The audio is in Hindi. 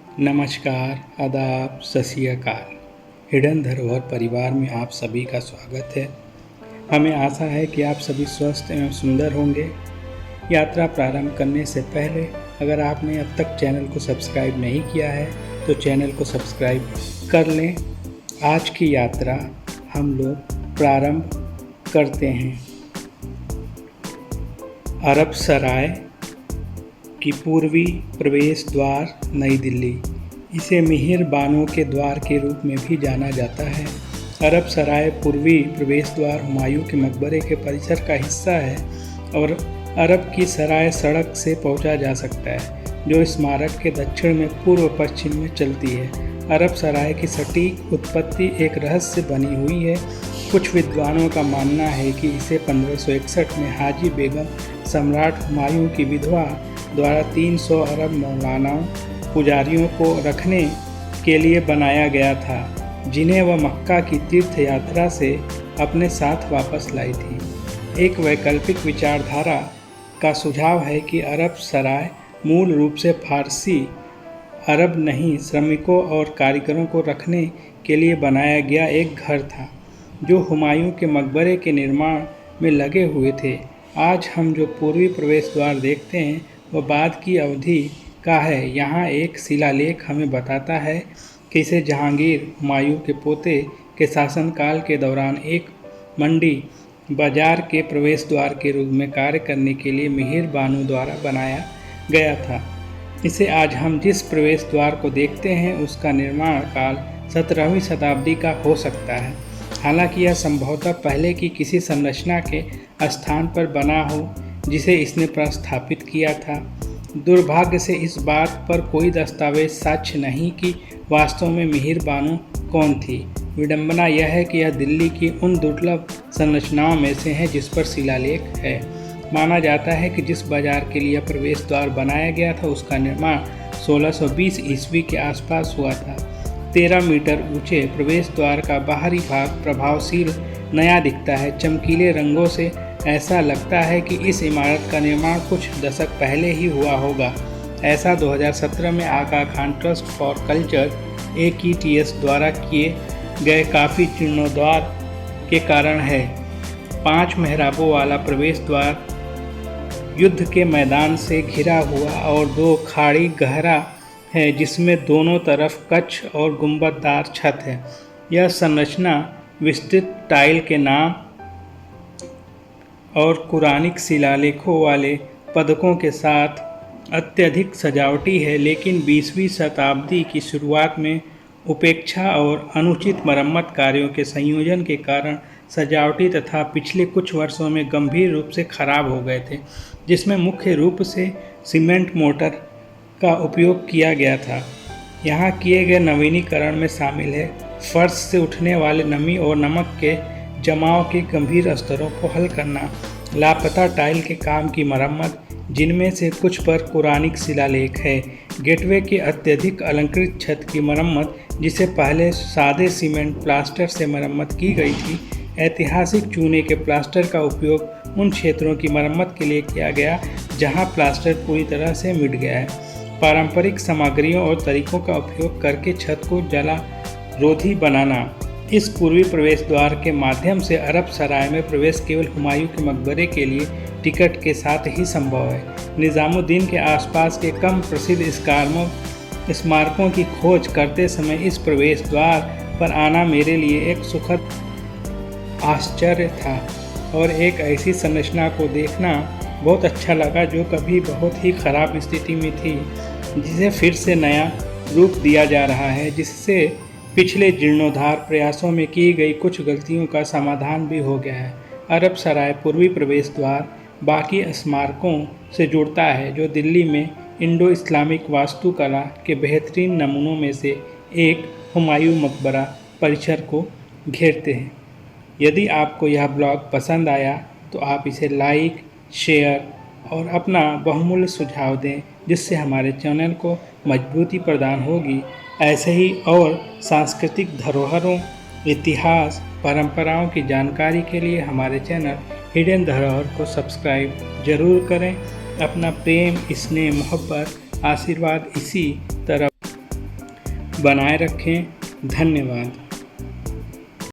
नमस्कार, आदाब, सत श्री अकाल। हिडन धरोहर परिवार में आप सभी का स्वागत है। हमें आशा है कि आप सभी स्वस्थ एवं सुंदर होंगे। यात्रा प्रारंभ करने से पहले अगर आपने अब तक चैनल को सब्सक्राइब नहीं किया है तो चैनल को सब्सक्राइब कर लें। आज की यात्रा हम लोग प्रारंभ करते हैं। अरब सराय की पूर्वी प्रवेश द्वार नई दिल्ली। इसे मिहिर बानो के द्वार के रूप में भी जाना जाता है। अरब सराय पूर्वी प्रवेश द्वार हुमायूं के मकबरे के परिसर का हिस्सा है और अरब की सराय सड़क से पहुंचा जा सकता है, जो स्मारक के दक्षिण में पूर्व पश्चिम में चलती है। अरब सराय की सटीक उत्पत्ति एक रहस्य बनी हुई है। कुछ विद्वानों का मानना है कि इसे 1561 में हाजी बेगम सम्राट हुमायूं की विधवा द्वारा 300 अरब मौलानाओं पुजारियों को रखने के लिए बनाया गया था, जिन्हें वह मक्का की तीर्थ यात्रा से अपने साथ वापस लाई थी। एक वैकल्पिक विचारधारा का सुझाव है कि अरब सराय मूल रूप से फारसी अरब नहीं श्रमिकों और कारीगरों को रखने के लिए बनाया गया एक घर था, जो हुमायूं के मकबरे के निर्माण में लगे हुए थे। आज हम जो पूर्वी प्रवेश द्वार देखते हैं वह बाद की अवधि का है। यहाँ एक शिलालेख हमें बताता है कि इसे जहांगीर हुमायूं के पोते के शासनकाल के दौरान एक मंडी बाजार के प्रवेश द्वार के रूप में कार्य करने के लिए मिहिर बानो द्वारा बनाया गया था। इसे आज हम जिस प्रवेश द्वार को देखते हैं उसका निर्माण काल 17वीं शताब्दी का हो सकता है। हालांकि यह संभवतः पहले की किसी संरचना के स्थान पर बना हो जिसे इसने प्रस्थापित किया था। दुर्भाग्य से इस बात पर कोई दस्तावेज साक्ष्य नहीं कि वास्तव में मिहिर बानो कौन थी। विडंबना यह है कि यह दिल्ली की उन दुर्लभ संरचनाओं में से है जिस पर शिलालेख है। माना जाता है कि जिस बाजार के लिए प्रवेश द्वार बनाया गया था उसका निर्माण 1620 ईस्वी के आसपास हुआ था। 13 मीटर ऊंचे प्रवेश द्वार का बाहरी भाग प्रभावशील नया दिखता है। चमकीले रंगों से ऐसा लगता है कि इस इमारत का निर्माण कुछ दशक पहले ही हुआ होगा। ऐसा 2017 में Aga Khan trust for culture AKTS द्वारा किए गए काफ़ी जीर्णोद्धार के कारण है। 5 मेहराबों वाला प्रवेश द्वार युद्ध के मैदान से घिरा हुआ और 2 खाड़ी गहरा है, जिसमें दोनों तरफ कक्ष और गुंबददार छत है। यह संरचना विस्तृत टाइल के नाम और कुरानिक शिलालेखों वाले पदकों के साथ अत्यधिक सजावटी है, लेकिन 20वीं शताब्दी की शुरुआत में उपेक्षा और अनुचित मरम्मत कार्यों के संयोजन के कारण सजावटी तथा पिछले कुछ वर्षों में गंभीर रूप से खराब हो गए थे, जिसमें मुख्य रूप से सीमेंट मोटर का उपयोग किया गया था। यहाँ किए गए नवीनीकरण में शामिल है फर्श से उठने वाले नमी और नमक के जमाव के गंभीर स्तरों को हल करना, लापता टाइल के काम की मरम्मत, जिनमें से कुछ पर कुरानिक शिलालेख है, गेटवे की अत्यधिक अलंकृत छत की मरम्मत जिसे पहले सादे सीमेंट प्लास्टर से मरम्मत की गई थी, ऐतिहासिक चूने के प्लास्टर का उपयोग उन क्षेत्रों की मरम्मत के लिए किया गया जहां प्लास्टर पूरी तरह से मिट गया है, पारंपरिक सामग्रियों और तरीकों का उपयोग करके छत को जलारोधी बनाना। इस पूर्वी प्रवेश द्वार के माध्यम से अरब सराय में प्रवेश केवल हुमायूं के मकबरे के लिए टिकट के साथ ही संभव है। निज़ामुद्दीन के आसपास के कम प्रसिद्ध स्मारकों की खोज करते समय इस प्रवेश द्वार पर आना मेरे लिए एक सुखद आश्चर्य था और एक ऐसी संरचना को देखना बहुत अच्छा लगा जो कभी बहुत ही खराब स्थिति में थी, जिसे फिर से नया रूप दिया जा रहा है, जिससे पिछले जीर्णोद्धार प्रयासों में की गई कुछ गलतियों का समाधान भी हो गया है। अरब सराय पूर्वी प्रवेश द्वार बाकी स्मारकों से जुड़ता है जो दिल्ली में इंडो इस्लामिक वास्तुकला के बेहतरीन नमूनों में से एक हुमायूं मकबरा परिसर को घेरते हैं। यदि आपको यह ब्लॉग पसंद आया तो आप इसे लाइक, शेयर और अपना बहुमूल्य सुझाव दें, जिससे हमारे चैनल को मजबूती प्रदान होगी। ऐसे ही और सांस्कृतिक धरोहरों, इतिहास, परंपराओं की जानकारी के लिए हमारे चैनल हिडन धरोहर को सब्सक्राइब जरूर करें। अपना प्रेम, स्नेह, मोहब्बत, आशीर्वाद इसी तरह बनाए रखें। धन्यवाद।